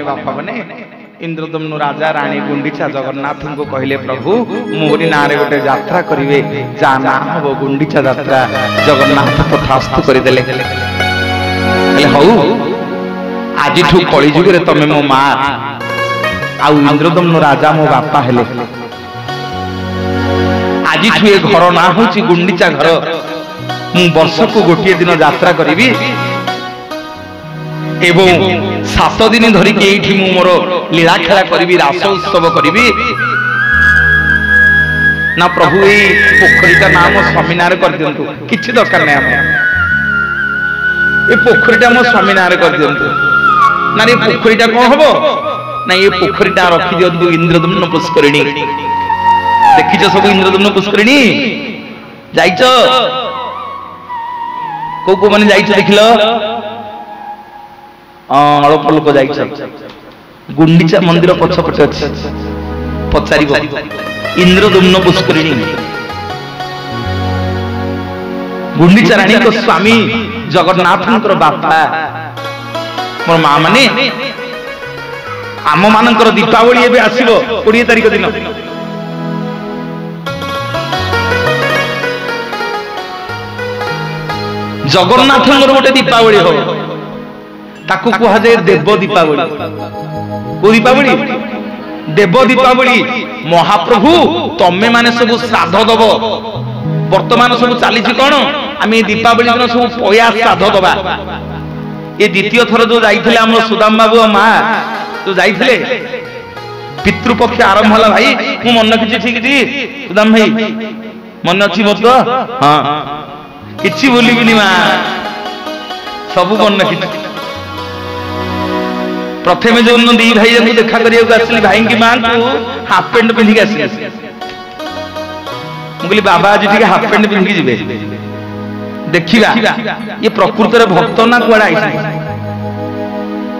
बापा मैंने इंद्रदम्नु राजा रानी गुंडीचा जगन्नाथ को कहले प्रभु मोरी ना रे गोटे यात्रा करिवे जा ना हबो गुंडीचा यात्रा जगन्नाथ तथास्तु करिदेले कहले हौ आज ठु कली जुग रे तमे मो मां आ इंद्रदम्नु राजा मो बापा हेले आज ठु ए घर ना होची गुंडीचा घर मु वर्ष को गोटे दिन यात्रा करिवी एवं 7 दिन धरिक ये मोर लीला खेला करी रास उत्सव करी ना प्रभु ये पोखरीटा नाम स्वामीनार कर दिंतु किसी दरकार नहीं ये पोखरीटा मो स्वामीनार कर दिंतु ना ये पोखरीटा कौन हम ना ये पोखरीटा रखी दिंतु इंद्रदम्न पुष्करिणी देखीच सब इंद्रदम्न पुष्करिणी जाइच को मैंने जाइच देखिल अल्प लोक जा गुंडीचा मंदिर पछपटे अच्छे पचार इंद्रदम्न पुष्करिणी गुंडीचा रानी को स्वामी जगन्नाथ बापा मोर माँ माने आम मानकर दीपावली एबे आसीबो 20 तारिख दिन जगन्नाथ गोटे दीपावली हो ताकू कह जाए देव दीपावली को दीपावली देव दीपावली महाप्रभु तमे माने सब श्राद्ध दब वर्तमान सब चली कौन आम दीपावली दिन सब पया श्राद्ध दबा ये द्वितीय थर जो जाइए आम सुदाम बाबू माँ जो जाइए पितृपक्ष आरंभ है भाई मु मन कि ठीक थी सुदाम भाई मन अच्छी मोर तो हाँ कि भूलि माँ सब मन कि प्रथम जो दी भाई देखा करने भाई की माँ को हाफ पेंट पिंधिक आस बाबा आज टे हाफ पेंट पिंधिक जी देखा ये प्रकृत भक्त ना कड़ा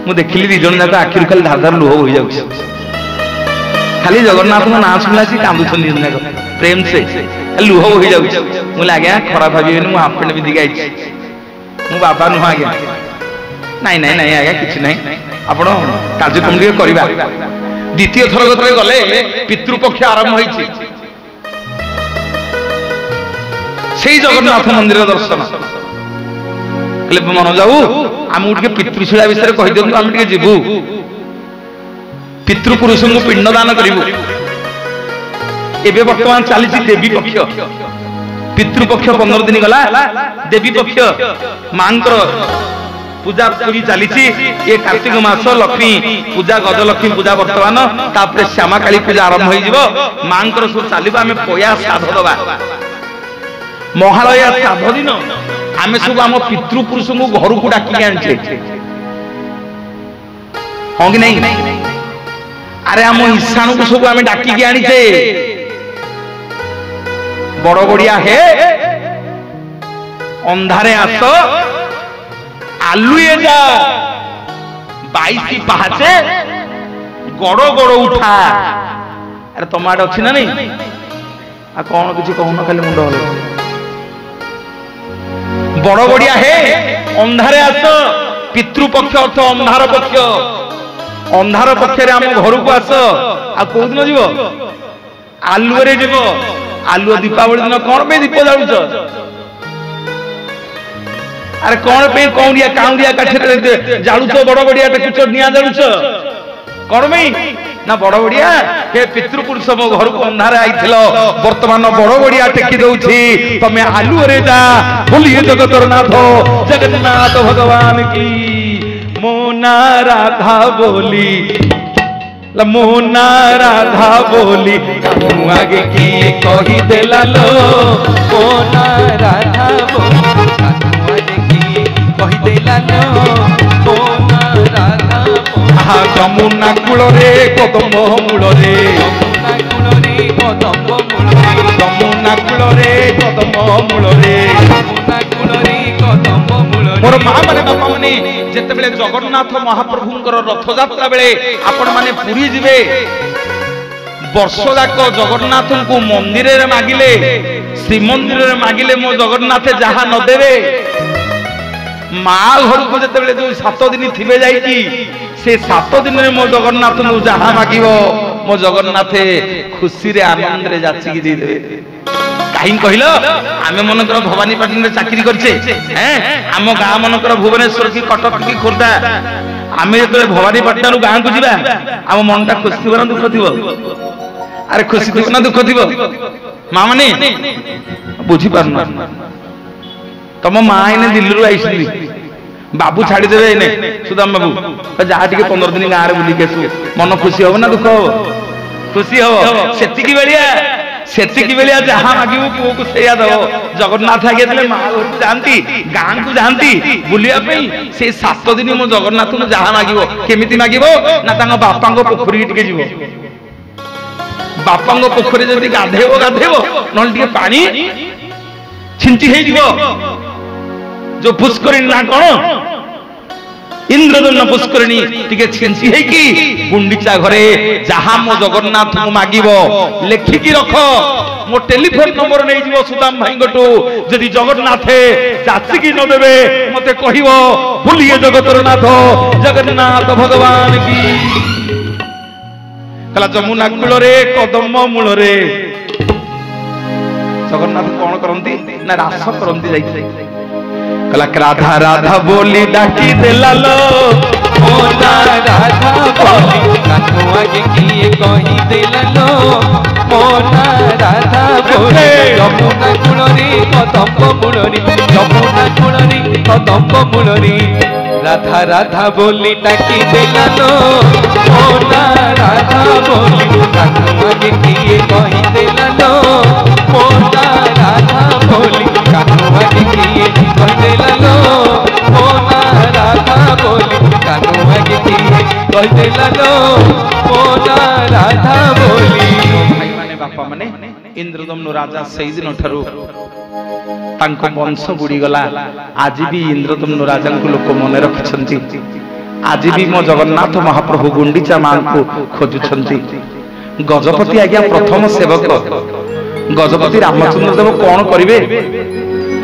मुझे देखिली दी जन जाक आखिर खाली धार धार लुह हो जाऊँ खाली जगन्नाथ ना शुणा सी कांदुन जाक प्रेम से लुह हो जाऊँ मुझे आज्ञा खराब भावी मुझे हाफ पेंट पिंधिक आई मु बाबा नुह आज्ञा नाई नाई नाई आज्ञा कि ना आपण कार्यक्रम करवा द्वितीय थर गले पितृपक्ष आरंभ होती जगन्नाथ मंदिर दर्शन कहले मन जाऊ आम पितृशिला विषय कही दिखाँ आम जीवु पितृपुरुष को पिंडदान करूँ एवं बर्तमान चली देवी पक्ष पितृपक्ष 15 दिन गला देवी पक्ष मां पूजा पूरी चली ये कार्तिक मास लक्ष्मी पूजा गजलक्ष्मी पूजा बर्तमान तापर श्यामा काली पूजा आरंभ हो मां सब चलो आम पया श्राद्ध दबा महालया श्राद्ध दिन आम सब आम पितृपुरुष को घर को डाक आने हाँ कि नहीं अरे आम ईशान को सब आम डाक आनीचे बड़ बड़िया हे अंधारे आस आलुए जा 22 पहाचे गड़ गड़ उठा अरे तुम आड़े अच्छी ना नहीं आ कौन किसी कहून खाली मुंड हल बड़ बड़िया हे अंधारे आस पितृपक्ष अर्थ अंधार पक्ष अंधार पक्ष आम घर को आस आ कौ दिन जीव आलुए जीव आलुआ दीपावली दिन कौन पे दीप जालुच अरे कौन पे कौड़िया काउंडिया काठी जालुच बड़ बड़िया टेकुच निया जालुच कौन पे ना बड़ बड़िया हे पितृपुरुष मो घर को अंधारे आइथिल वर्तमान बड़ बड़िया टेकी दउछि तमे आलू रे जा बोलिए जगतर नाथ जगन्नाथ भगवान की मोना राधा बोली मोना राधा बोली आगे की कही देला लो मोना राधा बोली कही देला लो मोना राधा बोली जमुना कूल रे कदम मूल रे जमुना कूल रे कदम मूल रे मोर माँ माने बापा माने जेते बेले जगन्नाथ महाप्रभुंकर रथ यात्रा बेले आपण माने पुरी जिवे वर्ष जाक जगन्नाथ को मंदिर रे मागिले श्रीमंदिर रे मागिले मो जगन्नाथ जहा न देवे ମା ଘରକୁ ଯେତେବେଳେ ଯୋଉ 7 ଦିନ ଥିବେ ଯାଇକି ସେ 7 ଦିନରେ ମୋ ଜଗନ୍ନାଥଙ୍କୁ ଯାହା ମାଗିବ ମୋ ଜଗନ୍ନାଥ ଖୁସିରେ ଆନନ୍ଦରେ ଯାଚିକି ଦେଇଦେବେ। କାହିଁ କହିଲ ଆମେ ମନଙ୍କର ଭବାନୀପାଟଣରେ ଚାକିରି କରିଛେ, ଆମ ଗାଁ ମନଙ୍କର ଭୁବନେଶ୍ୱର କି କଟକ କି ଖୋର୍ଦ୍ଧା, ଆମେ ଯେତେବେଳେ ଭବାନୀପାଟଣରୁ ଗାଁକୁ ଯିବା ଆମ ମନଟା ଖୁସି ଥିବ ନା ଦୁଃଖ ଥିବ? ଆରେ ଖୁସି ଥିବ ନା ଦୁଃଖ ଥିବ? ମା ମାନେ ବୁଝିପାରୁନ, ତମ ମା ଏଇନେ ଦିଲ୍ଲୀରୁ ଆଇଛନ୍ତି, ବାବୁ ଛାଡିଦେବେ ଏଇନେ ସୁଦାମ ବାବୁ ଯାହା ଟିକେ 15 ଦିନ ଗାଁରେ ବୁଲିକି ଆସିବୁ, ମନ ଖୁସି ହବ ନା ଦୁଃଖ ହବ? ଖୁସି ହବ। ସେତିକି ବେଳିଆ ଯାହା ମାଗିବୁ ପୁଅକୁ ସେଇଆ ଦବ। ଜଗନ୍ନାଥ ଆଜ୍ଞା ଯେତେବେଳେ ମା ଘରକୁ ଯାଆନ୍ତି, ଗାଁକୁ ଯାଆନ୍ତି ବୁଲିବା ପାଇଁ, ସେଇ 7 ଦିନ ମୋ ଜଗନ୍ନାଥଙ୍କୁ ଯାହା ମାଗିବ କେମିତି ମାଗିବ ନା ତାଙ୍କ ବାପାଙ୍କ ପୋଖରୀକି ଟିକେ ଯିବ। ବାପାଙ୍କ ପୋଖରୀ ଯଦି ଗାଧେଇବ ନହେଲେ ଟିକେ ପାଣି ଛିଞ୍ଚି ହେଇଯିବ। ଯୋଉ ପୁଷ୍କରିଣୀ ନା କଣ ଇନ୍ଦ୍ରଦମ୍ନ ପୁଷ୍କରିଣୀ, ଟିକେ ଛିଞ୍ଚି ହେଇକି ଗୁଣ୍ଡିଚା ଘରେ ଯାହା ମୋ ଜଗନ୍ନାଥଙ୍କୁ ମାଗିବ ଲେଖିକି ରଖ। ମୋ ଟେଲିଫୋନ ନମ୍ବର ନେଇଯିବ ସୁଦାମ ଭାଇଙ୍କଠୁ। ଯଦି ଜଗନ୍ନାଥ ଯାଚିକି ନ ଦେବେ ମତେ କହିବ, ଭୁଲିଏ ଜଗତର ନାଥ ଜଗନ୍ନାଥ ଭଗବାନ କି। କହିଲା ଯମୁନା କୂଳରେ କଦମ୍ବ ମୂଳରେ ଜଗନ୍ନାଥ କଣ କରନ୍ତି ନା ରାସ କରନ୍ତି ଯାଇକି। କହିଲା ରାଧା ରାଧା ବୋଲି ଡାକି ଦେଲାଲୋ, ରାଧା ବୋଲି କାନୁ ଆଗେ କିଏ କହି ଦେଲାଲୋ, ମୋନା ରାଧା ବୋଲି ଯମୁନା କୂଳରେ କଦମ୍ବ ମୂଳରେ, ଯମୁନା କୂଳରେ କଦମ୍ବ ମୂଳରେ ରାଧା ରାଧା ବୋଲି ଡାକି ଦେଲାଲୋ, ମୋନା ରାଧା ବୋଲି କାନୁ ଆଗେ କିଏ କହି ଦେଲାଲୋ, ମୋନା ରାଧା ବୋଲି କାନୁ ଆଗେ କିଏ କହି ଦେଲାଲୋ, ମୋନା ରାଧା ବୋଲି କାନୁ ଆଗେ କିଏ କହି ଦେଲାଲୋ, ମୋନା ରାଧା ବୋଲି। ଭାଇମାନେ ବାପା ମାନେ ଇନ୍ଦ୍ରଦମ୍ନ ରାଜା ସେଇଦିନ ଠାରୁ ତାଙ୍କ ବଂଶ ବୁଡ଼ିଗଲା। ଆଜି ବି ଇନ୍ଦ୍ରଦମ୍ନ ରାଜାଙ୍କୁ ଲୋକ ମନେ ରଖିଛନ୍ତି। ଆଜି ବି ମୋ ଜଗନ୍ନାଥ ମହାପ୍ରଭୁ ଗୁଣ୍ଡିଚା ମାଙ୍କୁ ଖୋଜୁଛନ୍ତି। ଗଜପତି ଆଜ୍ଞା ପ୍ରଥମ ସେବକ। ଗଜପତି ରାମଚନ୍ଦ୍ର ଦେବ କଣ କରିବେ?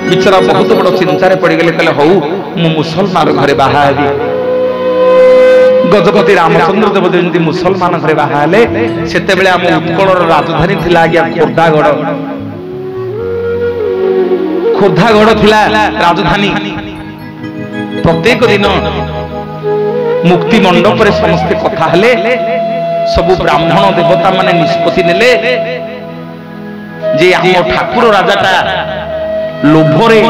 ବିଚରା ବହୁତ ବଡ ଚିନ୍ତାରେ ପଡିଗଲେ। କହିଲେ ହଉ ମୁଁ ମୁସଲମାନ ଘରେ ବାହା ହେବି। ଗଜପତି ରାମଚନ୍ଦ୍ର ଦେବ ଯେମିତି ମୁସଲମାନ ଘରେ ବାହା ହେଲେ, ସେତେବେଳେ ଆମ ଉତ୍କଳର ରାଜଧାନୀ ଥିଲା ଆଜ୍ଞା ଖୋର୍ଦ୍ଧାଗଡ଼। ଖୋର୍ଦ୍ଧାଗଡ଼ ଥିଲା ରାଜଧାନୀ। ପ୍ରତ୍ୟେକ ଦିନ ମୁକ୍ତି ମଣ୍ଡପରେ ସମସ୍ତେ କଥା ହେଲେ, ସବୁ ବ୍ରାହ୍ମଣ ଦେବତା ମାନେ ନିଷ୍ପତ୍ତି ନେଲେ ଯେ ଆମ ଠାକୁର ରାଜାଟା ଲୋଭରେ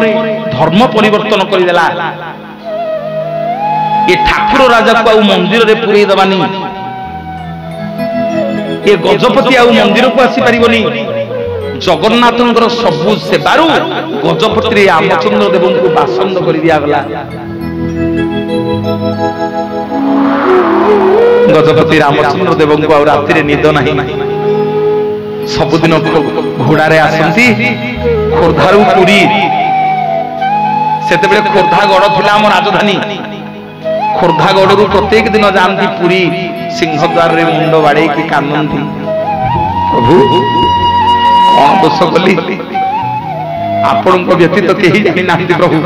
ଧର୍ମ ପରିବର୍ତ୍ତନ କରିଦେଲା, ଏ ଠାକୁର ରାଜାକୁ ଆଉ ମନ୍ଦିରରେ ପୁରେଇ ଦେବାନି, ଏ ଗଜପତି ଆଉ ମନ୍ଦିରକୁ ଆସିପାରିବନି। ଜଗନ୍ନାଥଙ୍କର ସବୁ ସେବାରୁ ଗଜପତିରେ ରାମଚନ୍ଦ୍ର ଦେବଙ୍କୁ ବାସନ୍ଦ କରି ଦିଆଗଲା। ଗଜପତି ରାମଚନ୍ଦ୍ର ଦେବଙ୍କୁ ଆଉ ରାତିରେ ନିଦ ନାହିଁ। ସବୁଦିନ ଘୋଡାରେ ଆସନ୍ତି ଖୋର୍ଦ୍ଧାରୁ ପୁରୀ। ସେତେବେଳେ ଖୋର୍ଦ୍ଧାଗଡ଼ ଥିଲା ଆମ ରାଜଧାନୀ। ଖୋର୍ଦ୍ଧାଗଡ଼ରୁ ପ୍ରତ୍ୟେକ ଦିନ ଯାଆନ୍ତି ପୁରୀ। ସିଂହଦ୍ୱାରରେ ମୁଣ୍ଡ ବାଡେଇକି କାନ୍ଦନ୍ତି, ପ୍ରଭୁ କଣ ଦୋଷ କଲି? ଆପଣଙ୍କ ବ୍ୟତୀତ କେହି ଜାଣିନାହାନ୍ତି ପ୍ରଭୁ।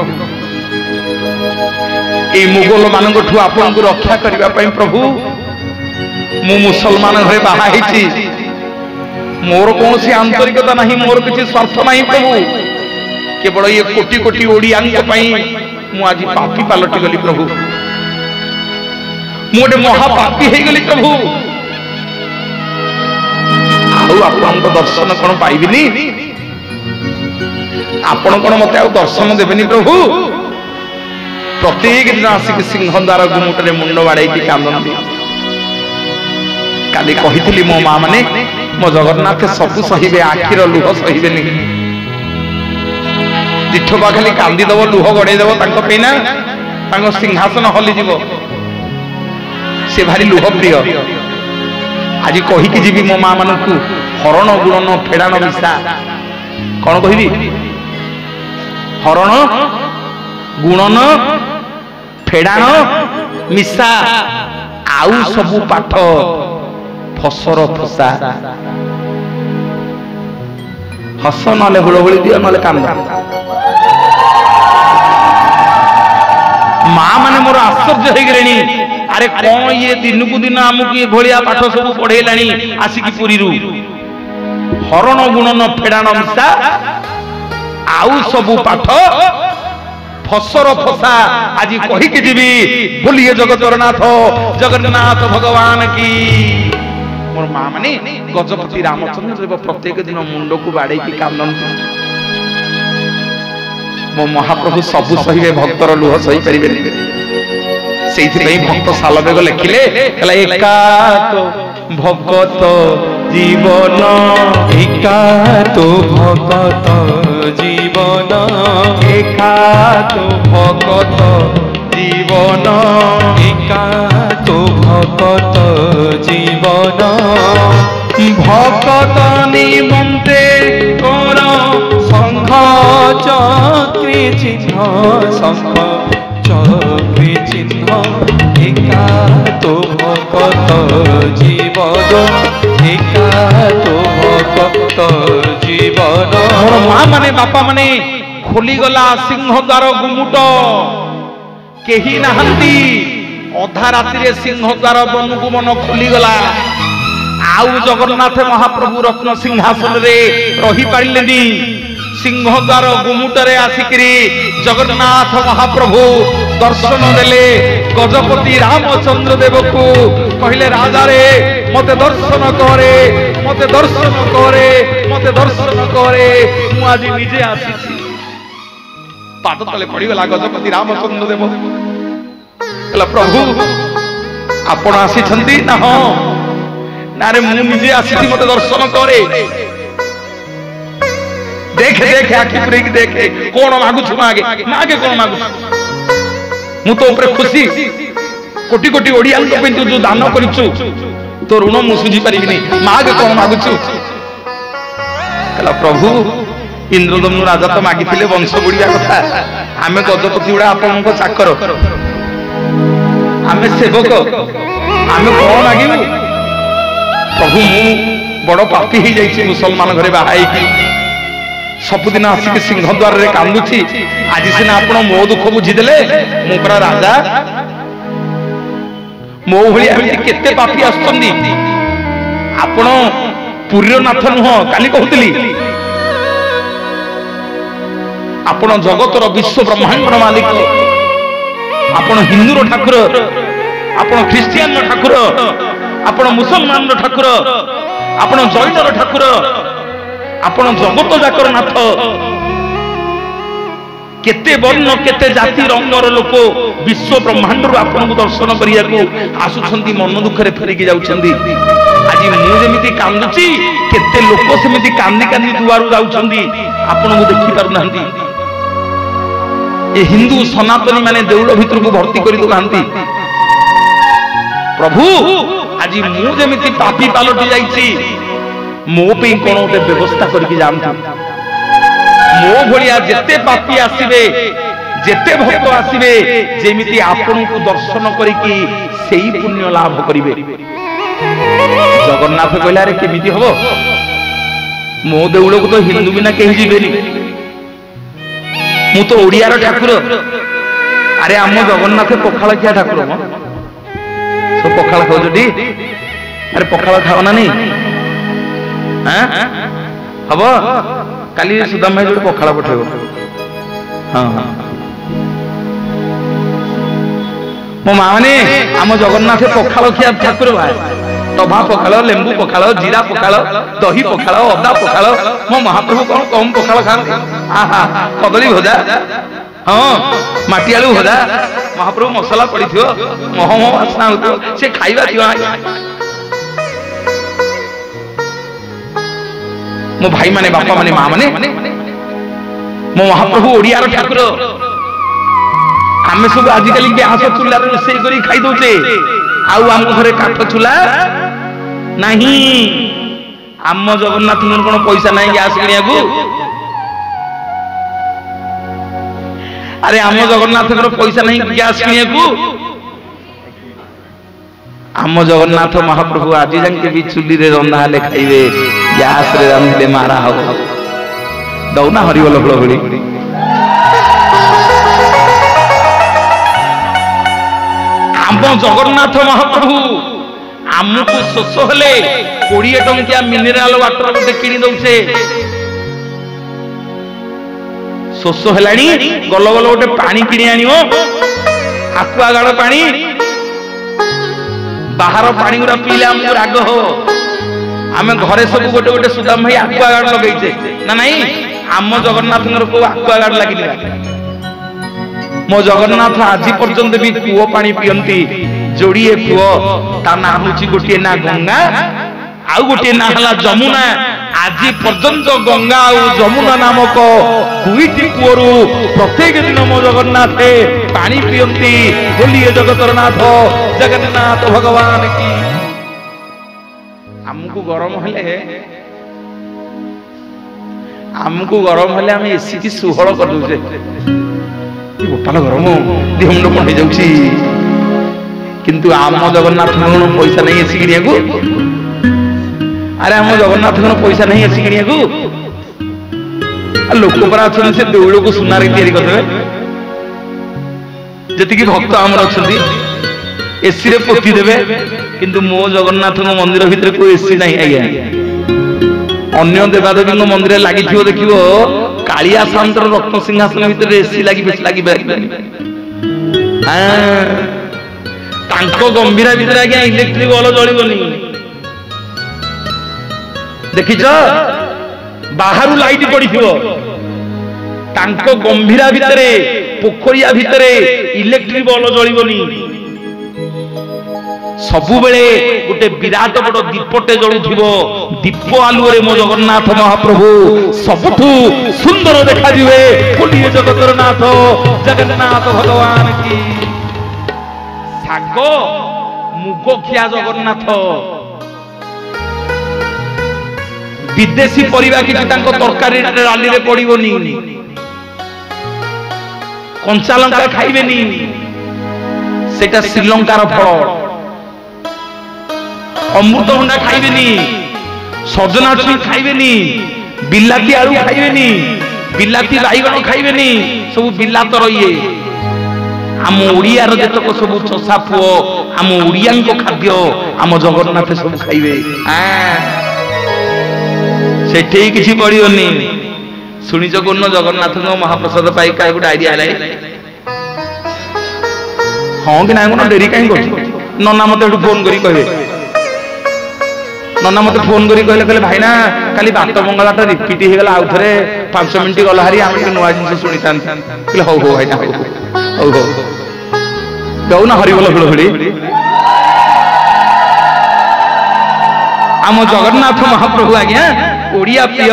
ଏଇ ମୁଗଲ ମାନଙ୍କଠୁ ଆପଣଙ୍କୁ ରକ୍ଷା କରିବା ପାଇଁ ପ୍ରଭୁ ମୁଁ ମୁସଲମାନ ଘରେ ବାହା ହେଇଛି। ମୋର କୌଣସି ଆନ୍ତରିକତା ନାହିଁ, ମୋର କିଛି ସ୍ୱାର୍ଥ ନାହିଁ ପ୍ରଭୁ। କେବଳ ଏ କୋଟି କୋଟି ଓଡ଼ିଆଙ୍କ ପାଇଁ ମୁଁ ଆଜି ପାପୀ ପାଲଟି ଗଲି ପ୍ରଭୁ। ମୁଁ ଗୋଟେ ମହାପାପୀ ହେଇଗଲି ପ୍ରଭୁ। ଆଉ ଆପଣଙ୍କ ଦର୍ଶନ କଣ ପାଇବିନି? ଆପଣ କଣ ମତେ ଆଉ ଦର୍ଶନ ଦେବେନି ପ୍ରଭୁ? ପ୍ରତ୍ୟେକ ଦିନ ଆସିକି ସିଂହଦ୍ୱାର ଗୁମୁଟରେ ମୁଣ୍ଡ ବାଡେଇକି କାନ୍ଦନ୍ତି। କାଲି କହିଥିଲି ମୋ ମା ମାନେ ମୋ ଜଗନ୍ନାଥ ସବୁ ସହିବେ, ଆଖିର ଲୁହ ସହିବେନି। ତୀର୍ଥବା ଖାଲି କାନ୍ଦିଦବ, ଲୁହ ଗଡେଇଦବ ତାଙ୍କ ପାଇଁ ନା, ତାଙ୍କ ସିଂହାସନ ହଲିଯିବ। ସେ ଭାରି ଲୁହ ପ୍ରିୟ। ଆଜି କହିକି ଯିବି ମୋ ମା ମାନଙ୍କୁ, ହରଣ ଗୁଣନ ଫେଡାଣ ମିଶା। କଣ କହିବି? ହରଣ ଗୁଣନ ଫେଡାଣ ମିଶା, ଆଉ ସବୁ ପାଠ ଫସର ଫସା। ହସ ନହେଲେ ହୁଳହୁଳି ଦିଅ, ନହେଲେ କାନ୍ଦ। ମା ମାନେ ମୋର ଆଶ୍ଚର୍ଯ୍ୟ ହେଇଗଲେଣି। ଆରେ କଣ ଇଏ ଦିନକୁ ଦିନ ଆମକୁ ଏ ଭଳିଆ ପାଠ ସବୁ ପଢେଇଲାଣି ଆସିକି ପୁରୀରୁ। ହରଣ ଗୁଣନ ଫେଡାଣ ମିଶା ଆଉ ସବୁ ପାଠ ଫସର ଫସା ଆଜି କହିକି ଯିବି। ବୋଲିଏ ଜଗତର ନାଥ ଜଗନ୍ନାଥ ଭଗବାନ କି। ମୋର ମା ମାନେ ଗଜପତି ରାମଚନ୍ଦ୍ର ଦେବ ପ୍ରତ୍ୟେକ ଦିନ ମୁଣ୍ଡକୁ ବାଡେଇକି କାନ୍ଦନ୍ତି। ମୋ ମହାପ୍ରଭୁ ସବୁ ସହିବେ, ଭକ୍ତର ଲୁହ ସହି ପାରିବେନି। ସେଇଥିପାଇଁ ଭକ୍ତ ସାଲବେଗ ଲେଖିଲେ, କହିଲା ଏକାତ ଭଗତ ଜୀବନ, ଏକାତ ଭଗତ ଜୀବନ, ଏକାତ ଭଗତ ଜୀବନ, ଏକାତ ଭଗତ ଜୀବନ, ভকত নিমন্তে কর শঙ্খ চক্রে চিহ্ন, শঙ্খ চক্রে চিহ্ন, একাত ভগত জীবন, একাত ভগত জীবন। মোর মা মানে বাপা মানে খোলিগলা সিংহদ্বার গুমুট, কেহি নাহান্তি। অধা রাতিরে সিংহদ্বার বনকু মন খোলিগলা। আউ জগন্নাথ মহাপ্রভু রত্ন সিংহাসନରେ রহি পারিলেনি। সিংহদ্বার গুমুটরে আসিকি জগন্নাথ মহাপ্রভু দর্শন দেলে। গজপতি রামচন্দ্র দেবকু কহিলে, রাজা রে মতে দর্শন করে, মতে দর্শন করে, মতে দর্শন করে। মু আজ নিজে আসিছি। পাদ তলে পড়িগলা গজপতি রামচন্দ্র দেব। কহিলা, প্রভু আপন আসিছন্তি না? হ্যাঁ। না রে, মু নিজে আসিছি, মতে দর্শন করে। দেখে দেখে আখি পুরেকি দেখে কোন মাগুছু মাগে, মাগে কোন মাগুছু। মু তো উপরে খুশি। কোটি কোটি ওড়িয়াঙ্ক ପାଇଁ ତୁ ଯୋଉ ଦାନ କରିଛୁ, ତୋ ଋଣ ମୁଁ ସୁଝି ପାରିବିନି। ମାଗେ କଣ ମାଗୁଛୁ? କହିଲା, ପ୍ରଭୁ ଇନ୍ଦ୍ରଦମ୍ନୁ ରାଜା ତ ମାଗିଥିଲେ ବଂଶ ବୁଡିବା କଥା। ଆମେ ଗଜପତି ଗୁଡା ଆପଣଙ୍କ ଚାକର, ଆମେ ସେବକ, ଆମେ କଣ ମାଗିବୁ? ପ୍ରଭୁ ମୁଁ ବଡ ପାପୀ ହେଇଯାଇଛି, ମୁସଲମାନ ଘରେ ବାହା ହେଇକି ସବୁଦିନ ଆସିକି ସିଂହଦ୍ୱାରରେ କାନ୍ଦୁଛି। ଆଜି ସିନା ଆପଣ ମୋ ଦୁଃଖ ବୁଝିଦେଲେ। ମୁଁ ପରା ରାଜା। ମୋ ଭଳି ଏମିତି କେତେ ପାପୀ ଆସୁଛନ୍ତି। ଆପଣ ପୁରୀର ନାଥ ନୁହଁ, କାଲି କହୁଥିଲି। ଆପଣ ଜଗତର ବିଶ୍ୱ ବ୍ରହ୍ମାଣ୍ଡର ମାଲିକ। ଆପଣ ହିନ୍ଦୁର ଠାକୁର, ଆପଣ ଖ୍ରୀଷ୍ଟିଆନର ଠାକୁର, ଆପଣ ମୁସଲମାନର ଠାକୁର, ଆପଣ ଜୈନର ଠାକୁର, ଆପଣ ଜଗତ ଯାକର ନାଥ। କେତେ ବର୍ଣ୍ଣ କେତେ ଜାତି ରଙ୍ଗର ଲୋକ ବିଶ୍ୱ ବ୍ରହ୍ମାଣ୍ଡରୁ ଆପଣଙ୍କୁ ଦର୍ଶନ କରିବାକୁ ଆସୁଛନ୍ତି, ମନ ଦୁଃଖରେ ଫେରିକି ଯାଉଛନ୍ତି। ଆଜି ମୁଁ ଯେମିତି କାନ୍ଦୁଛି, କେତେ ଲୋକ ସେମିତି କାନ୍ଦି କାନ୍ଦି ଦୁଆରୁ ଯାଉଛନ୍ତି, ଆପଣଙ୍କୁ ଦେଖି ପାରୁନାହାନ୍ତି। ଏ ହିନ୍ଦୁ ସନାତନୀ ମାନେ ଦେଉଳ ଭିତରକୁ ଭର୍ତ୍ତି କରି ଦଉନାହାନ୍ତି। ପ୍ରଭୁ ଆଜି ମୁଁ ଯେମିତି ପାପୀ ପାଲଟି ଯାଇଛି, ମୋ ପାଇଁ କଣ ଗୋଟେ ବ୍ୟବସ୍ଥା କରିକି ଯାଆନ୍ତୁ। ମୋ ଭଳିଆ ଯେତେ ପାପୀ ଆସିବେ, ଯେତେ ଭକ୍ତ ଆସିବେ, ଯେମିତି ଆପଣଙ୍କୁ ଦର୍ଶନ କରିକି ସେଇ ପୁଣ୍ୟ ଲାଭ କରିବେ। ଜଗନ୍ନାଥ କହିଲା, ଆରେ କେମିତି ହବ? ମୋ ଦେଉଳକୁ ତ ହିନ୍ଦୁ ବିନା କେହି ଯିବେନି। ମୁଁ ତ ଓଡିଆର ଠାକୁର। ଆରେ ଆମ ଜଗନ୍ନାଥ ପଖାଳ ଖିଆ ଠାକୁର। ସବୁ ପଖାଳ ଖାଉଛଟି? ଆରେ ପଖାଳ ଖାଅ ନା ନାଇଁ? ହବ କାଲି ସୁଦାମ ଭାଇ ଯୋଉଠି ପଖାଳ ପଠେଇବ। ହଁ ହଁ, ମୋ ମା ମାନେ ଆମ ଜଗନ୍ନାଥ ପଖାଳ ଖିଆ ଠାକୁର। ଭାଇ ଟଭା ପଖାଳ, ଲେମ୍ବୁ ପଖାଳ, ଜିରା ପଖାଳ, ଦହି ପଖାଳ, ଅଦା ପଖାଳ। ମୋ ମହାପ୍ରଭୁ କଣ କମ ପଖାଳ ଖାଆନ୍ତି? ଆହା, କଦଳୀ ଭଜା, ହଁ ମାଟି ଆଳୁ ଭଜା, ମହାପ୍ରଭୁ ମସଲା ପଡିଥିବ, ମହ ମହ ବାସ୍ନା ହଉଥିବ, ସେ ଖାଇବା ଥିବ। ମୋ ଭାଇ ମାନେ, ବାପା ମାନେ, ମା ମାନେ, ମୋ ମହାପ୍ରଭୁ ଓଡିଆର ଠାକୁର। ଆମେ ସବୁ ଆଜିକାଲି ଗ୍ୟାସ ଚୁଲାରେ ରୋଷେଇ କରି ଖାଇ ଦଉଛେ, ଆଉ ଆମ ଘରେ କାଠ ଚୁଲା ନାହିଁ। ଆମ ଜଗନ୍ନାଥଙ୍କର କଣ ପଇସା ନାହିଁ ଗ୍ୟାସ କିଣିବାକୁ? ଆରେ ଆମ ଜଗନ୍ନାଥଙ୍କର ପଇସା ନାହିଁ ଗ୍ୟାସ କିଣିବାକୁ। ଆମ ଜଗନ୍ନାଥ ମହାପ୍ରଭୁ ଆଜି ଯାକେ ବି ଚୁଲିରେ ରନ୍ଧା ହେଲେ ଖାଇବେ, ଗ୍ୟାସରେ ରାନ୍ଧିଲେ ମାରା ହବ। ଦଉନା ହରିବୋଲ ଫଳ ଭଳି। आम जगन्नाथ महाप्रभु आमको शोष हेले 20 टंकिया मिनेराल वाटर गोटे किणी दौचे शोष हेलानी गल गल गोटे पानी किणी आनियो आक्वागार्ड पानी बाहर पानी गुरा पीले हमको राग हो आम घरे सब गोटे गोटे सुदाम भाई आक्वागार्ड लगेचे ना नहीं आम जगन्नाथ को आक्वागार्ड लगी मो जगन्नाथ आज पर्यंत भी कूओ पानी पियंती जोड़िए कूओ ता ना होची गोटे ना गंगा आउ गोटे ना हला जमुना आज पर्यंत गंगा और जमुना नामक दुईटी कूओरु प्रत्येक दिन मो जगन्नाथ पानी पियंती बोलिए जगतर नाथ जगन्नाथ भगवान की हमको गरम हेले आम एसी की सुहल कर दूचे गोपाल गरम देह मुंड कण हो जाउची किंतु आम जगन्नाथ पैसा नहीं एसी किनिया को अरे आम जगन्नाथ पैसा नहीं एसी किनिया को लोक पर अच्छा से देउल को सुनारे तैयारी करदेवे जति भक्त आमर अच्छा एसी रे पोती देवे किंतु मो जगन्नाथ मंदिर भितर को एसी नहीं आज्ञा अन्य देवादेवी मंदिर लगी देखियो कालिया शांतर रत्न सिंहासन भितर एसी लगी बेस लगी गंभीरा भितर आज्ञा इलेक्ट्रिक बल्ब जलिबनी देखिछ बाहर लाइट पड़िथिबो तांको गंभीरा भितरे पोखरिया भितरे इलेक्ट्रिक बल्ब जलिबनी सबु बेले गोटे विराट बड़ दीपटे जलुथिबो दीप आलुरे मो जगन्नाथ महाप्रभु सबठु सुंदर देखा दिवे बोलिए जगतर नाथ जगन्नाथ भगवान की साग मुग खिया जगन्नाथ विदेशी परिबा किछि तांको तरकारी डाली रे पड़िबोनी कंचा लंका खाइबेनी सेटा श्रीलंकार फल अमृतभंडा खाइबेनी सजना छुई खाइबेनी बिलाती आलू खाइबेनी बिलाती बाइगण खाइबेनी सब बिलातर ये आम ओडिया रो जतक सब चषा पुओ आम ओडिया को खाद्य आम जगन्नाथ सब खाइबे सेठे किछि पड़ियोनी सुनिज कोन जगन्नाथ महाप्रसाद पाई काय गुड आइडिया हलै हां कि ना कोन डेरी काई करछ नना मते फोन करी कहबे नना मत फोन करी कहले भाई ना काली बात मंगलाटा रिपीट हो गला आउ थरे 5 मिनिट गला हरी आम नुआ जिन सुनी था कहले हो भाई ना हो गाउ ना हरि बोल हुड़हुड़ी आम जगन्नाथ महाप्रभु आज्ञा ओडिया प्रिय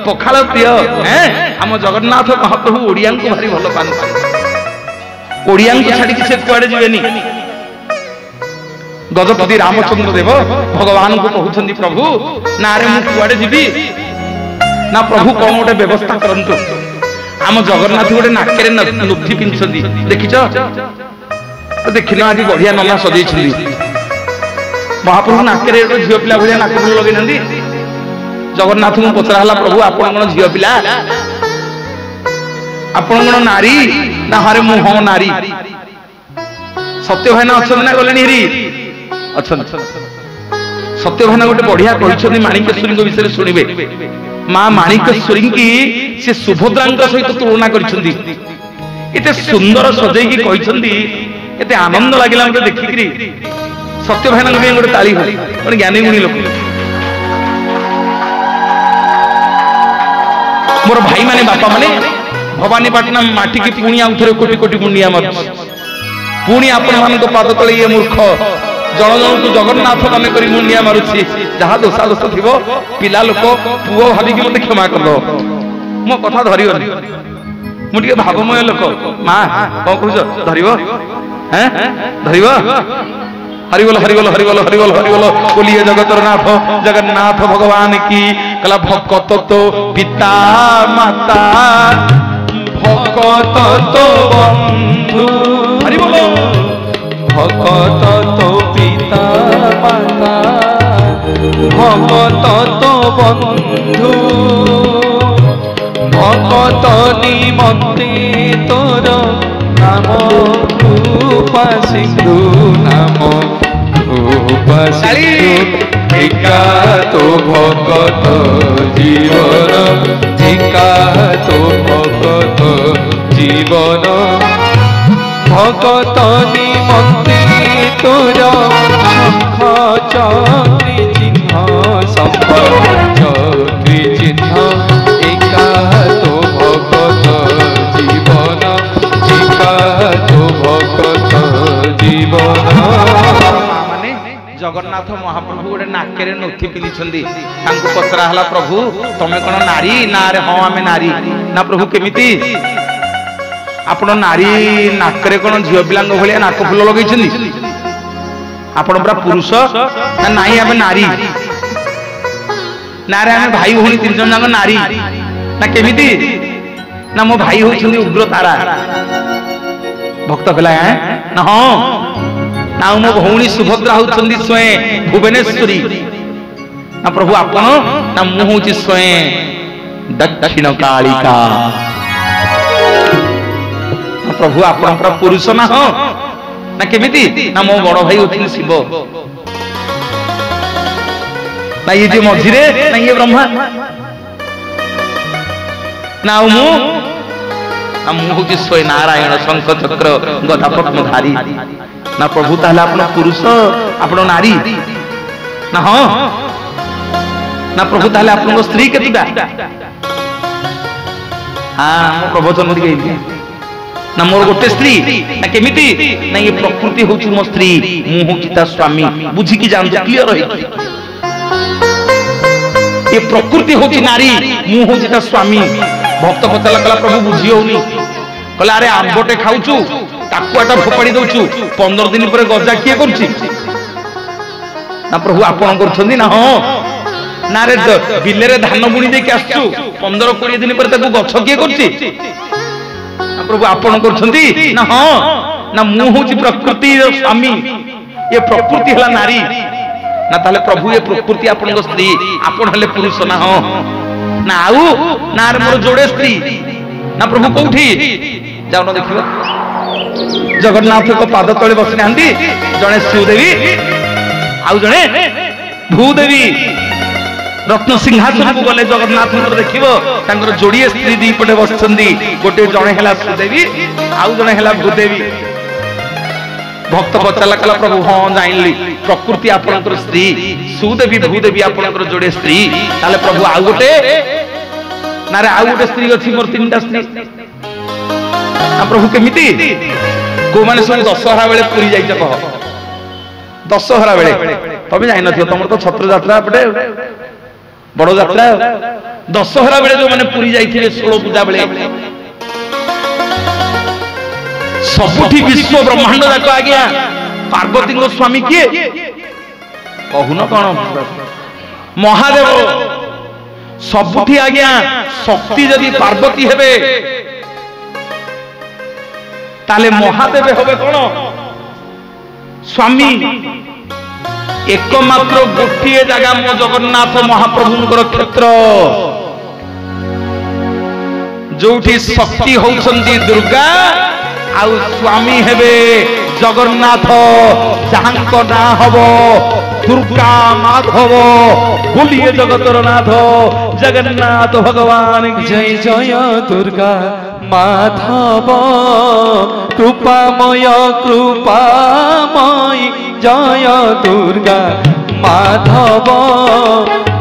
पखाल प्रिय आम जगन्नाथ महाप्रभु ओडिया को भारी भल पान ओडिया को छाड़ी से कुआडे जीवेनी गजपति रामचंद्र देव भगवान को कहते प्रभु ना रे मुझे जीवी ना प्रभु कौन गोटे व्यवस्था करंतु आम जगन्नाथ गोटे नाके नथी पिंधि देखिच देखिन आज बढ़िया नना सजई महाप्रभु नाके झील पिला भाया नाक फूल लगे ना जगन्नाथ को पचरा प्रभु आप झील पिला आपण नारी ना हरे मुह नारी सत्य भाईना अच्छा ना गले अच्छा सत्य भाईना गोटे बढ़िया कहते माणिकेश्वरी विषय शुणवे माँ माणिकेश्वरी की से सुभद्रा सहित तुलना कर सुंदर सजेकी कहते आनंद लगे मत देखिकी सत्य भाईना गोटे ताली हो ज्ञानी गुणी लोक मोर भाई माने बापा माने भवानीपाटना माटी की पुणी आउ थे कोटि कोटि मुंडिया पुणी आपण मान पाद तले ये मूर्ख जन जन को जगन्नाथ मन कर मुंडिया मारुछि जहा दोषा दोष थी पिला लोक पुओ भाविक मत क्षमा कर दो मो कथा धरिबनी मुझे भावमय लोक माँ कौन कह धरब हैं धरब हरिबोल हरिबोल हरिबोल हरिबोल हरिबोल बोलिए जगतर नाथ जगन्नाथ भगवान की कला भक्त तो पिता माता भक्त तो बंधु हरिबोल भक्त तो पिता माता भक्त तो बंधु भक्त निमंते तोर नाम কৃপা সিন্ধু নাম কৃপা সিন্ধু একা তো ভগত জীবন একা তো ভগত জীবন ভগত নিমন্তে তোর শঙ্খ চক্রি চিহ্ন শঙ্খ চক্রি চিহ্ন একা তো ভগত জীবন একা তো ভগত জীবন। মানে জগন্নাଥ ମହାପ୍ରଭୁ ଗୋଟେ ନାକରେ ନଥି ପିନ୍ଧିଛନ୍ତି। ତାଙ୍କୁ ପଚରା ହେଲା ପ୍ରଭୁ ତମେ କଣ ନାରୀ? ନା ରେ ହଁ ଆମେ ନାରୀ। ନା ପ୍ରଭୁ କେମିତି ଆପଣ ନାରୀ ନାକରେ କଣ ଝିଅ ପିଲାଙ୍କ ଭଳିଆ ନାକ ଫୁଲ ଲଗେଇଛନ୍ତି? ଆପଣ ପୁରା ପୁରୁଷ? ନା ନାଇଁ ଆମେ ନାରୀ। ନା ରେ ଆମେ ଭାଇ ଭଉଣୀ 3 ଜଣ ଯାକ ନାରୀ। ନା କେମିତି? ନା ମୋ ଭାଇ ହଉଛନ୍ତି ଉଗ୍ର ତାରା। ଭକ୍ତ କହିଲା ନା ହଁ। ନା ମୋ ଭଉଣୀ ସୁଭଦ୍ରା ହଉଛନ୍ତି ସ୍ୱୟଂ ଭୁବନେଶ୍ୱରୀ। ନା ପ୍ରଭୁ ଆପଣ? ନା ମୁଁ ହଉଛି ସ୍ୱୟଂ ଦକ୍ଷିଣ କାଳିକା। ପ୍ରଭୁ ଆପଣଙ୍କର ପୁରୁଷ ନା ହଁ? ନା କେମିତି? ନା ମୋ ବଡ ଭାଇ ହଉଛନ୍ତି ଶିବ। ନା ଇଏ ଯେ ମଝିରେ? ନା ଇଏ ବ୍ରହ୍ମା। ନା ଆଉ ମୁଁ? ନା ମୁଁ ହଉଛି ସ୍ୱୟଂ ନାରାୟଣ ଶଙ୍ଖ ଚକ୍ର ଗଦା ପଦ୍ମଧାରୀ। ନା ପ୍ରଭୁ ତାହେଲେ ଆପଣ ପୁରୁଷ ଆପଣ ନାରୀ? ନା ହଁ। ନା ପ୍ରଭୁ ତାହେଲେ ଆପଣଙ୍କ ସ୍ତ୍ରୀ କେତେଟା? ହଁ ମୋ ପ୍ରବଚନ ଟିକେ ହେଇଛି। ନା ମୋର ଗୋଟେ ସ୍ତ୍ରୀ। ନା କେମିତି? ନା ଇଏ ପ୍ରକୃତି ହଉଛି ମୋ ସ୍ତ୍ରୀ ମୁଁ ହଉଛି ତା ସ୍ୱାମୀ। ବୁଝିକି ଯାଆନ୍ତୁ କ୍ଲିୟର ହେଇକି। ଏ ପ୍ରକୃତି ହଉଛି ନାରୀ ମୁଁ ହଉଛି ତା ସ୍ୱାମୀ। ଭକ୍ତ ପଚାରିଲା କହିଲା ପ୍ରଭୁ ବୁଝି ହଉନି। କହିଲା ଆରେ ଆମ୍ବଟେ ଖାଉଛୁ ଟାକୁଆଟା ଫୋପାଡ଼ି ଦଉଛୁ 15 ଦିନ ପରେ ଗଜା କିଏ କରୁଛି? ନା ପ୍ରଭୁ ଆପଣ କରୁଛନ୍ତି? ନା ହଁ। ନା ରେ ବିଲରେ ଧାନ ବୁଣି ଦେଇକି ଆସୁଛୁ 15-20 ଦିନ ପରେ ତାକୁ ଗଛ କିଏ କରୁଛି? ନା ପ୍ରଭୁ ଆପଣ କରୁଛନ୍ତି? ନା ହଁ। ନା ମୁଁ ହଉଛି ପ୍ରକୃତିର ସ୍ୱାମୀ ଏ ପ୍ରକୃତି ହେଲା ନାରୀ। ନା ତାହେଲେ ପ୍ରଭୁ ଏ ପ୍ରକୃତି ଆପଣଙ୍କ ସ୍ତ୍ରୀ ଆପଣ ହେଲେ ପୁରୁଷ। ନା ହଁ। ନା ଆଉ? ନା ରେ ମୋର ଯୋଡ଼େ ସ୍ତ୍ରୀ। ନା ପ୍ରଭୁ କୋଉଠି? ଯାଉନ ଦେଖିବ। ଜଗନ୍ନାଥଙ୍କ ପାଦ ତଳେ ବସି ନାହାନ୍ତି ଜଣେ ଶ୍ରୀଦେବୀ ଆଉ ଜଣେ ଭୂଦେବୀ। ରତ୍ନ ସିଂହାସନକୁ ଗଲେ ଜଗନ୍ନାଥଙ୍କର ଦେଖିବ ତାଙ୍କର ଯୋଡ଼ିଏ ସ୍ତ୍ରୀ ଦି ପଟେ ବସିଛନ୍ତି। ଗୋଟେ ଜଣେ ହେଲା ଶ୍ରୀଦେବୀ ଆଉ ଜଣେ ହେଲା ଭୂଦେବୀ। ଭକ୍ତ ପଚାରିଲା କହିଲା ପ୍ରଭୁ ହଁ ଜାଣିଲି ପ୍ରକୃତି ଆପଣଙ୍କର ସ୍ତ୍ରୀ ସୁଦେବୀ ଭୂଦେବୀ ଆପଣଙ୍କର ଯୋଡ଼େ ସ୍ତ୍ରୀ। ତାହେଲେ ପ୍ରଭୁ ଆଉ ଗୋଟେ? ନା ରେ ଆଉ ଗୋଟେ ସ୍ତ୍ରୀ ଅଛି ମୋର 3ଟା ସ୍ତ୍ରୀ। ନା ପ୍ରଭୁ କେମିତି? କୋଉମାନେ ସବୁ ଦଶହରା ବେଳେ ପୁରୀ ଯାଇଛ କହ? ଦଶହରା ବେଳେ ତମେ ଯାଇନଥିବ ତମର ତ ଛତ୍ର ଯାତ୍ରା ଏପଟେ ବଡ ଯାତ୍ରା। ଦଶହରା ବେଳେ ଯୋଉମାନେ ପୁରୀ ଯାଇଥିବେ 16 ପୂଜା ବେଳେ ସବୁଠି ବିଶ୍ୱ ବ୍ରହ୍ମାଣ୍ଡ ଯାକ ଆଜ୍ଞା ପାର୍ବତୀଙ୍କ ସ୍ୱାମୀ କିଏ କହୁନ କଣ? ମହାଦେବ। ସବୁଠି ଆଜ୍ଞା ଶକ୍ତି ଯଦି ପାର୍ବତୀ ହେବେ ତାହେଲେ ମହାଦେବ ହେବେ କଣ? ସ୍ୱାମୀ। एकमात्र गोटे जगह मो जगन्नाथ महाप्रभुंकर क्षेत्र जोठी शक्ति होउछंती दुर्गा आउ स्वामी हेबे जगन्नाथ जहांक ना हबो दुर्गा माधव बोलिए जगतर नाथ जगन्नाथ भगवान जय जय दुर्गा माधव कृपामय कृपामय जय दुर्गा माधव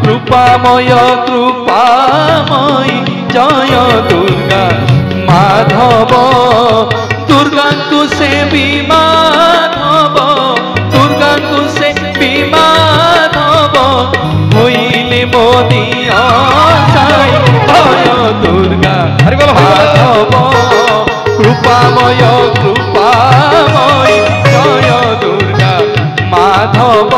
कृपामय कृपामय जय दुर्गा माधव दुर्गा को सेवी माधव दुर्गा को सेवी माधव होइले मोदिया साई जय दुर्गा माधव कृपामय कृपामय जय दुर्गा माधव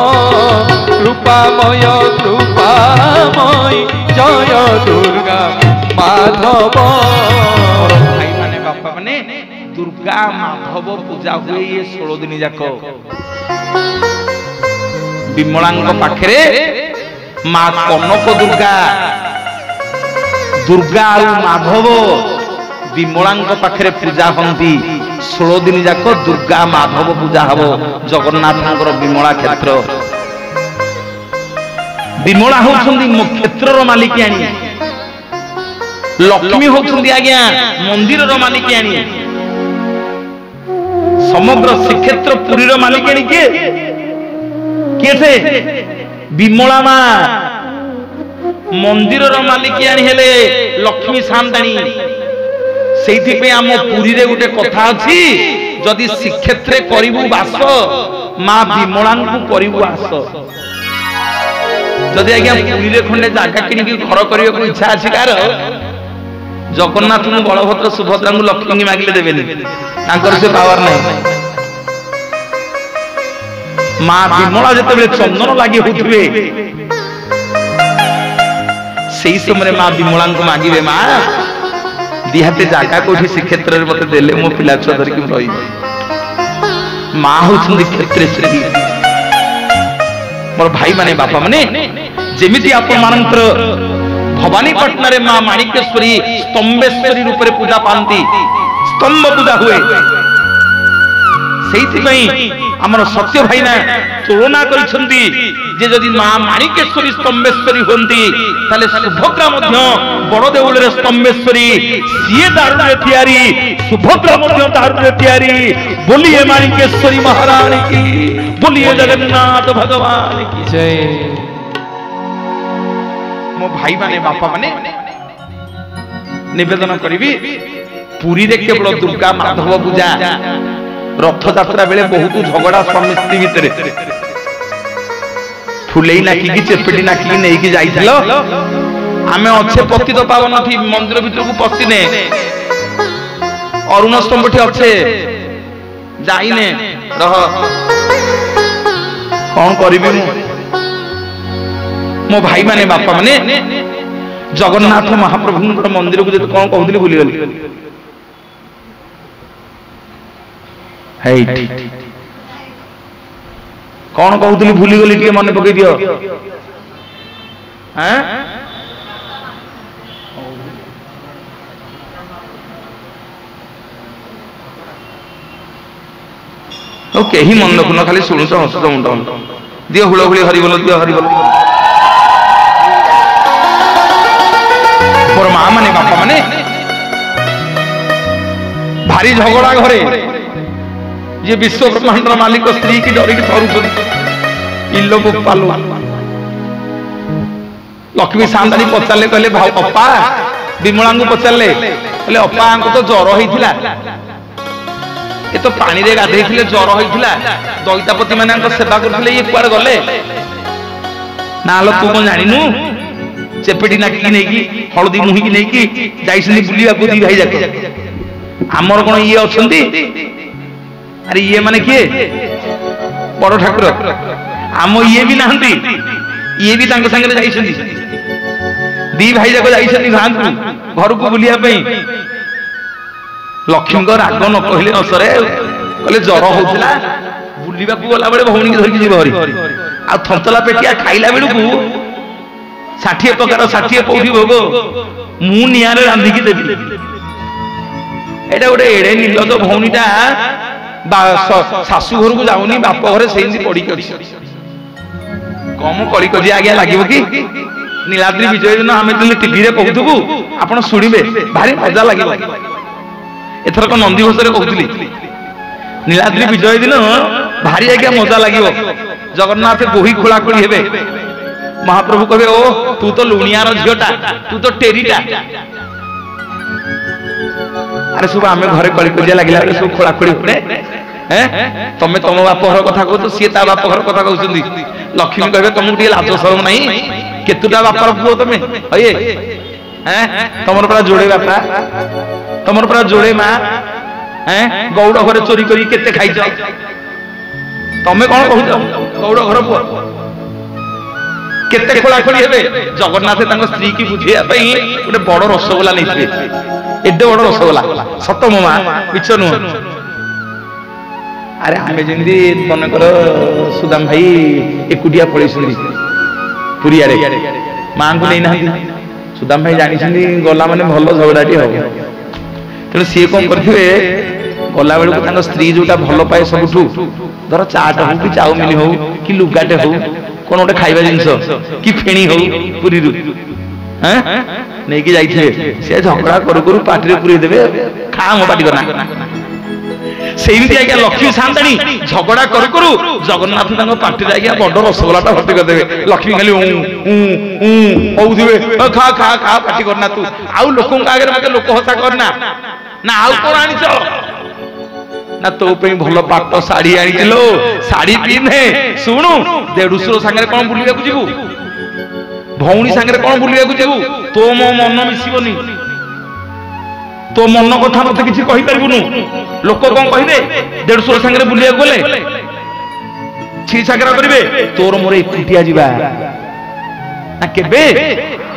कृपामय कृपामय जय दुर्गा माधव। भाई माने बापा माने दुर्गा माधव पूजा हुए ये 16 दिन जाक विमलांग पाखरे मां कनक दुर्गा दुर्गा और माधव विमलांग पाखरे पूजा हंती 16 दिन जाक दुर्गा माधव पूजा हब जगन्नाथ विमला क्षेत्र। विमला होउछंदी क्षेत्रर मालिकियाणी, लक्ष्मी होउछंदी आज्ञा मंदिरर मालिकियाणी, समग्र श्रीक्षेत्र पुरीर मालिकियाणी के थे विमला मा। मंदिरर मालिकियाणी हेले लक्ष्मी सामदाणी। सेइथि पे आम पुरी रे गुटे कथा अछि, जदि श्रीक्षेत्रे करिबु वास मां विमला को करिबु आस। जदि आज्ञा पुरी रे खंडे जागा किनि घर करियो को इच्छा अछि कार जगन्नाथ को बलभद्र सुभद्रा को लक्ष्मी की मागिले देबेनी, तांकर से पावर नहीं। मां विमला जेतेबेले चंदन लागि होथिबे सेही समय मां विमला को मागिबे मां दिहाते जागा कोठी श्रीक्षेत्र रे मते देले मो पिला छुआ धरिक रही। मां होछंदी क्षेत्रेश्वरी। मोर भाई माने बापा माने जेमिति आपण मानकर भवानीपटना रे मां माणिकेश्वरी स्तंभेश्वरी रूप रे पूजा पांती, स्तंभ पूजा हुए। सेहिथि पई हमर सत्य भाई ना तुलना करिसंती जे जदि मां माणिकेश्वरी स्तंभेश्वरी होंती ताले सुभद्रा मध्य बड़ देउल रे स्तंभेश्वरी सिए दारू रे तयारी, सुभद्रा मध्य दारू रे तयारी। बोलिए माणिकेश्वरी महारानी की, बोलिए जगन्नाथ भगवान की जय। मो भाई माने बापा माने निवेदन करिबी पुरी रे केवल दुर्गा माधव पूजा रथ यात्रा बेले बहुत झगड़ा स्वामी स्त्री भितर फुलेई नाकी चेपेटी नाकी नहीं कि जाइथिल आमे अच्छे पतित पावन थी मंदिर भीतर को पसिने अरुण स्तंभठी अच्छे जाइने रह कौन करिबी मो भाई माने बापा माने जगन्नाथ महाप्रभु मंदिर को जब कौन कहूली भूली गली कौन कहूली भूली गली टे मन पकई दियो कहीं मन रखुन खाली शुणुच हसुच मुंड दियो हुलहुली हरिबोल दियो हरिबोल। मोर मां माने बापा माने भारी झगड़ा घरे ये विश्व ब्रह्मांड मालिक स्त्री की डरी थरुछन इल्लो गोपालो लक्ष्मी सामदानी पचारे कहले भाव अपा विमला को पचारे कहले अपा को तो ज्वर होइथिला ये तो पानी रे गाधेइथिले ज्वर होइथिला दैतापति माने सेवा करथिले ये कुआर गले ना लो तू कोन जानिनु चेपेटी नाकी नहीं की हलदी मुही की नहीं की जाइसनी बुलिया को दी भाई जाके हमर कोन ये अछंती अरे ये माने किए बड़ ठाकुर आम ये भी नहांती ये भी तांको संगे जाइसनी दी भाई जाको जाइसनी गां को घर को बुलिया पई लक्ष्मी को राग न कहले असरे कहले ज्वर होउथिला बुलिबा को गला बेले भौणी के धरि जीव हरि आ थंतला पेटिया खाइला बेलु को 60 प्रकार 60 पौठी भोग मु नियारे रांधी की देबी एटा गोटे एड़े नीलज भौणीटा शाशु घर को जाऊनी बाप घरे से पड़ी कम कली कजी आज्ञा लगे कि नीलाद्री विजय दिन आम टीवी कहूबू आप शुणे भारी मजा लगे एथरक नंदी घोष कहती नीलाद्री विजय दिन भारी आज्ञा मजा लगे जगन्नाथ बोही खोलाखोली हे महाप्रभु कहे ओ तू तो लुणियार झीटा तू तो टेरीटा अरे सब आम घरे कली कजिया लगे सब खोलाखोली हुए तमें तुम बाप घर कथा कह सी ता बाप घर कथा कहते लक्ष्मी कहे तुमको टे लाज शरम नहीं केतुटा बापार पुओ तुम हे तुमर पूरा जोड़े बापा तुमर पूरा जोड़े माँ गौड़ घरे चोरी करी केते खाइछ तमें कौन कहूच गौड़ घर पुओ केते खोलाखोली हेबे जगन्नाथ तांको स्त्री की बुझिया पई गोटे बड़ रसगोला नहीं एडे बड़ रसगोला सत मो माँ मिछ नुह अरे आम जमी मन कर सुदाम भाई एकुटिया पड़े पुरिया माँ को नहीं ना सुदाम भाई जानी गला माने भल झगड़ाटी हम तेणु सी कौन करेंगे गला बेलू स्त्री जोटा भल पाए सबुठू धर चाट हो कि चाउमिन हो कि लुगाटे हो कौन गोटे खाइबा जिनस कि फेणी हो पुरी नहीं कि जाइए से झगड़ा करू करू पार्टी पुरी देवे खा मो पार्टी करना सेमती आज्ञा लक्ष्मी सान्ताणी झगड़ा करू करू जगन्नाथ पार्टी आज्ञा बड़ रसगोलाटा भर्ती करदेवे लक्ष्मी खाली हौथिबे खा खा खा पार्टी करना तू आउ लोक आगे मत लोक हता करना ना आउ कौन आनिच ना तो पे भल पाट शाढ़ी आनिलो शाढ़ी पिंधे शुणु देढ़ुशुर सांगे कौन बुलिया जीवु भौणी सांगे कौन बुलिया जीवु तो मो मन मिसबनी तो मन कथा मत किसी कहि परबुनु लोक कौन कहिबे देढ़ुशुर सांगे बुलिया गले छी सागरा करिवे तोर मोर एकुटिया जीवा ना केबे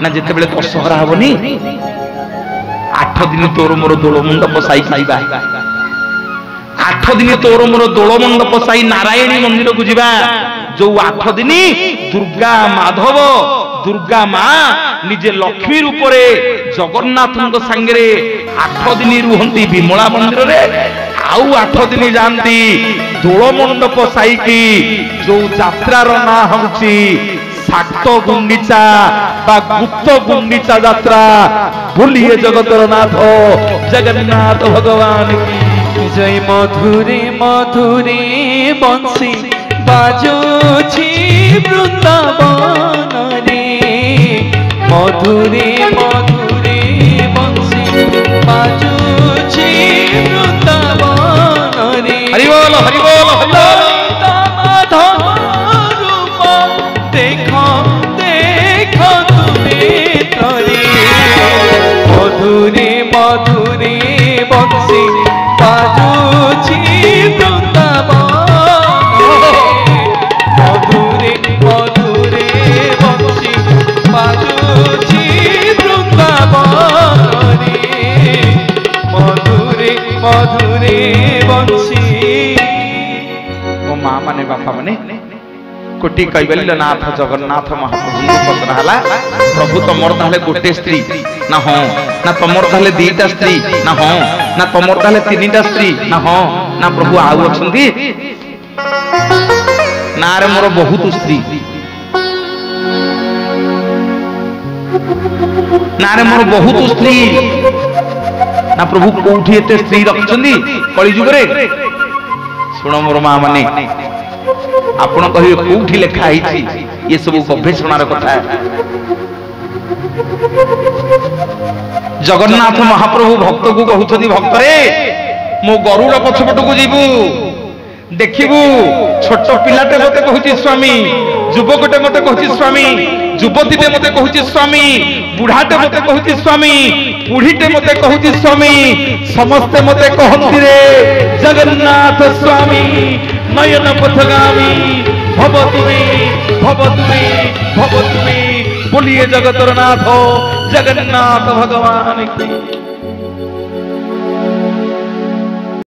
ना जेते बेले दशहरा हबनी 8 दिन तोर मोर दोल मुंड पसाई खाइबा 8 दिन तोर मोर दोल मुंड पसाई नारायणी मंदिर को जीवा जो 8 दिन दुर्गा माधव दुर्गा माँ निजे लक्ष्मी रूप जगन्नाथ सांगे 8 दिन रुहंती विमला मंदिर रे आउ 8 दिन जानती दोल मंडप साइकी जो यात्रार ना होची सात गुंडीचा बा गुप्त गुंडीचा यात्रा बोलिए जगतर नाथ जगन्नाथ भगवान की जय। मधुरे मधुरे बंसी बाजोछि वृंदावन रे मधुरे मधुरे बंसी बाजोछि वृंदावन रे हरि बोल हरि बोल माधव रूप देख देख तुम्हें तरे मधुरे मधुरे बंसी बाजोछि वृंदावन मधुरे मधुरे बंसी बाजोछि वृंदावन रे मधुरे मधुरे बंसी। मो माँ माने बापा माने कोटी कैबल्य नाथ जगन्नाथ महाप्रभु पत्र हला प्रभु तमर ताले गोटे स्त्री ना हो ना तमर ताले दीटा स्त्री ना हो ना तमर ताले तीनटा स्त्री ना हो ना प्रभु आउ अछंती ना रे मोर बहुत स्त्री ना रे मोर बहुत स्त्री ना प्रभु कोठी एते स्त्री रखछंदी कली जुग रे सुनो मोर माँ माने आपण कहिए कोठी लेखा आइछि ये सब गवेषणार कथा है। जगन्नाथ महाप्रभु भक्त को कहउछथि भक्त रे मो गरुड़ पछपट को जीवु देखिबु छोट पिलाटे मते कहउछि स्वामी युवकटे मते कहउछि स्वामी युवतीटे मते कहउछि स्वामी बुढ़ाटे मते कहउछि स्वामी बुढ़ीटे मते कहउछि स्वामी समस्ते मते कहंती रे जगन्नाथ स्वामी नयन पथगामी भव तुमे भव तुमे भव तुमे बोलिए जगतर नाथ जगन्नाथ भगवान की।